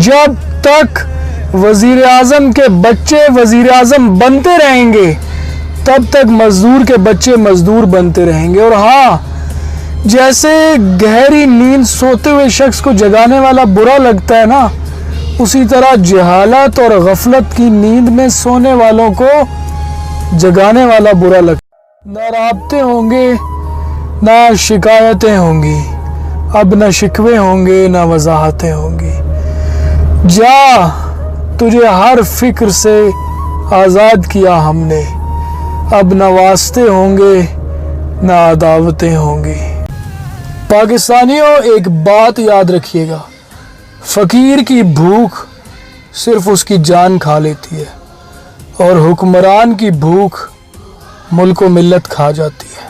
جب تک وزیر اعظم کے بچے وزیر اعظم بنتے رہیں گے تب تک مزدور کے بچے مزدور بنتے رہیں گے. اور ہاں، جیسے گہری نیند سوتے ہوئے شخص کو جگانے والا برا لگتا ہے نا، اسی طرح جہالت اور غفلت کی نیند میں سونے والوں کو جگانے والا برا لگتا ہے. نہ رابطے ہوں گے نہ شکایتیں ہوں گی، اب نہ شکوے ہوں گے نہ وضاحتیں ہوں گی. جا، تجھے ہر فکر سے آزاد کیا ہم نے، اب نہ واسطے ہوں گے نہ عداوتیں ہوں گی. پاکستانیوں، ایک بات یاد رکھیے گا، فقیر کی بھوک صرف اس کی جان کھا لیتی ہے اور حکمران کی بھوک ملک و ملت کھا جاتی ہے.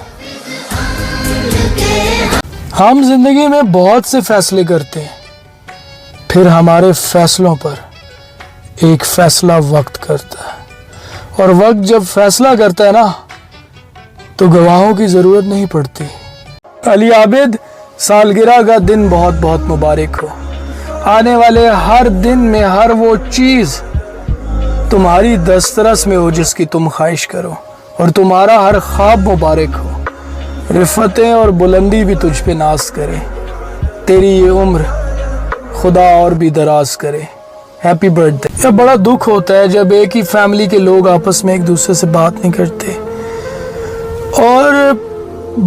ہم زندگی میں بہت سے فیصلے کرتے ہیں، پھر ہمارے فیصلوں پر ایک فیصلہ وقت کرتا ہے، اور وقت جب فیصلہ کرتا ہے نا تو گواہوں کی ضرورت نہیں پڑتی. علی عابد، سالگرہ کا دن بہت بہت مبارک ہو. آنے والے ہر دن میں ہر وہ چیز تمہاری دسترس میں ہو جس کی تم خواہش کرو، اور تمہارا ہر خواب مبارک ہو. رفتیں اور بلندی بھی تجھ پہ ناز کرے. تیری یہ عمر خدا اور بھی دراز کرے. Happy birth day. یہ بڑا دکھ ہوتا ہے جب ایک ہی فیملی کے لوگ آپس میں ایک دوسرے سے بات نہیں کرتے، اور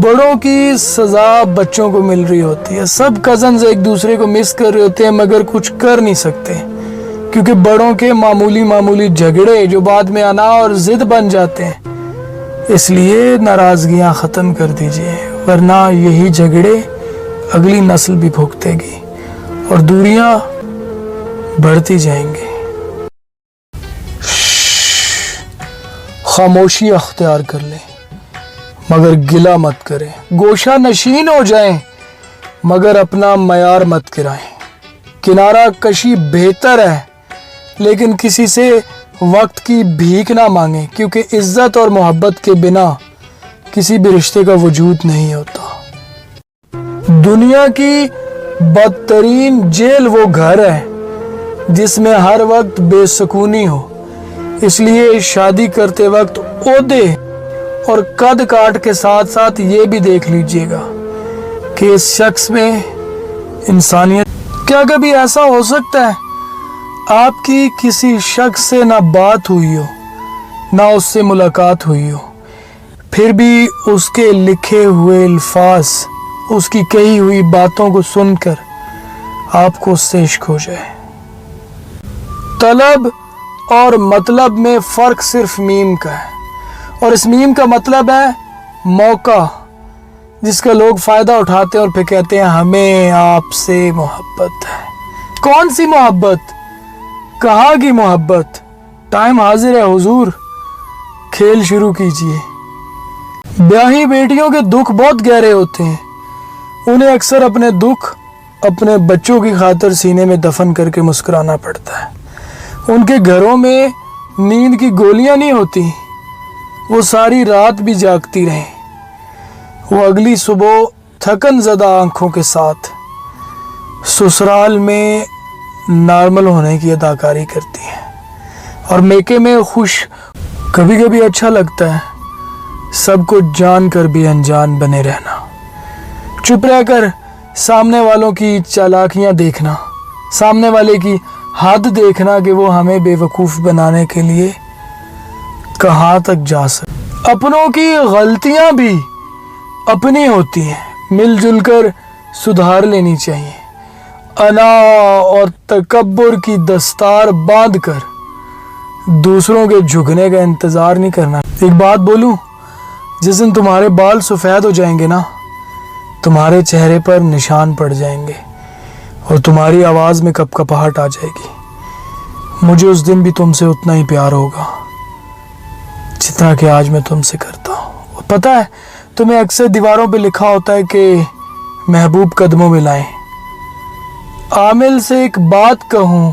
بڑوں کی سزا بچوں کو مل رہی ہوتی ہے. سب کزنز ایک دوسرے کو مس کر رہے ہوتے ہیں مگر کچھ کر نہیں سکتے، کیونکہ بڑوں کے معمولی جھگڑے جو بعد میں انا اور ضد بن جاتے ہیں. اس لیے ناراضگیاں ختم کر دیجئے، ورنہ یہی جھگڑے اگلی نسل بھی بھگتے گی اور دوریاں بڑھتی جائیں گی. خاموشی اختیار کر لیں مگر گلہ مت کریں. گوشہ نشین ہو جائیں مگر اپنا معیار مت گرائیں. کنارہ کشی بہتر ہے لیکن کسی سے وقت کی بھیک نہ مانگیں، کیونکہ عزت اور محبت کے بنا کسی بھی رشتے کا وجود نہیں ہوتا. دنیا کی بدترین جیل وہ گھر ہے جس میں ہر وقت بے سکونی ہو. اس لیے شادی کرتے وقت عہدے اور قد کاٹ کے ساتھ ساتھ یہ بھی دیکھ لیجئے گا کہ اس شخص میں انسانیت. کیا کبھی ایسا ہو سکتا ہے آپ کی کسی شخص سے نہ بات ہوئی ہو نہ اس سے ملاقات ہوئی ہو، پھر بھی اس کے لکھے ہوئے الفاظ، اس کی کہی ہوئی باتوں کو سن کر آپ کو اس سے عشق ہو جائے؟ طلب اور مطلب میں فرق صرف میم کا ہے، اور اس میم کا مطلب ہے موقع، جس کا لوگ فائدہ اٹھاتے ہیں اور پھر کہتے ہیں ہمیں آپ سے محبت ہے. کون سی محبت؟ کہاں کی محبت؟ ٹائم حاضر ہے حضور، کھیل شروع کیجئے. بیاہی بیٹیوں کے دکھ بہت گہرے ہوتے ہیں. انہیں اکثر اپنے دکھ اپنے بچوں کی خاطر سینے میں دفن کر کے مسکرانا پڑتا ہے. ان کے گھروں میں نیند کی گولیاں نہیں ہوتی، وہ ساری رات بھی جاگتی رہیں. وہ اگلی صبح تھکن زدہ آنکھوں کے ساتھ سسرال میں نارمل ہونے کی اداکاری کرتی ہیں، اور میکے میں خوش. کبھی کبھی اچھا لگتا ہے سب کو جان کر بھی انجان بنے رہنا، چپ رہ کر سامنے والوں کی چالاکیاں دیکھنا، سامنے والے کی حد دیکھنا کہ وہ ہمیں بے وقوف بنانے کے لیے کہاں تک جا سکے. اپنوں کی غلطیاں بھی اپنی ہوتی ہیں، مل جل کر سدھار لینی چاہیے. انا اور تکبر کی دستار باندھ کر دوسروں کے جھکنے کا انتظار نہیں کرنا. ایک بات بولوں، جس دن تمہارے بال سفید ہو جائیں گے نا، تمہارے چہرے پر نشان پڑ جائیں گے اور تمہاری آواز میں کپکپاہٹ آ جائے گی. مجھے اس دن بھی تم سے اتنا ہی پیار ہوگا جتنا کہ آج میں تم سے کرتا ہوں. پتہ ہے تمہیں اکثر دیواروں پہ لکھا ہوتا ہے کہ محبوب قدموں میں لائیں. عامل سے ایک بات کہوں،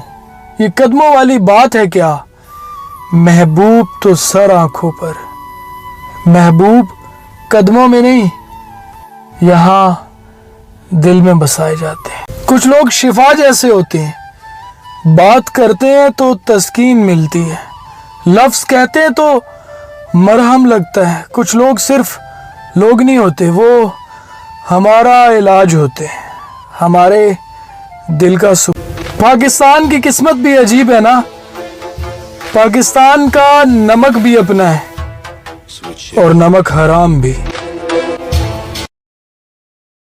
یہ قدموں والی بات ہے کیا؟ محبوب تو سر آنکھوں پر، محبوب قدموں میں نہیں، یہاں دل میں بسائے جاتے ہیں. کچھ لوگ شفا جیسے ہوتے ہیں، بات کرتے ہیں تو تسکین ملتی ہے, لفظ کہتے ہیں تو مرہم لگتا ہے. کچھ لوگ صرف لوگ نہیں ہوتے, وہ ہمارا علاج ہوتے ہیں, ہمارے دل کا سکون. پاکستان کی قسمت بھی عجیب ہے نا, پاکستان کا نمک بھی اپنا ہے اور نمک حرام بھی.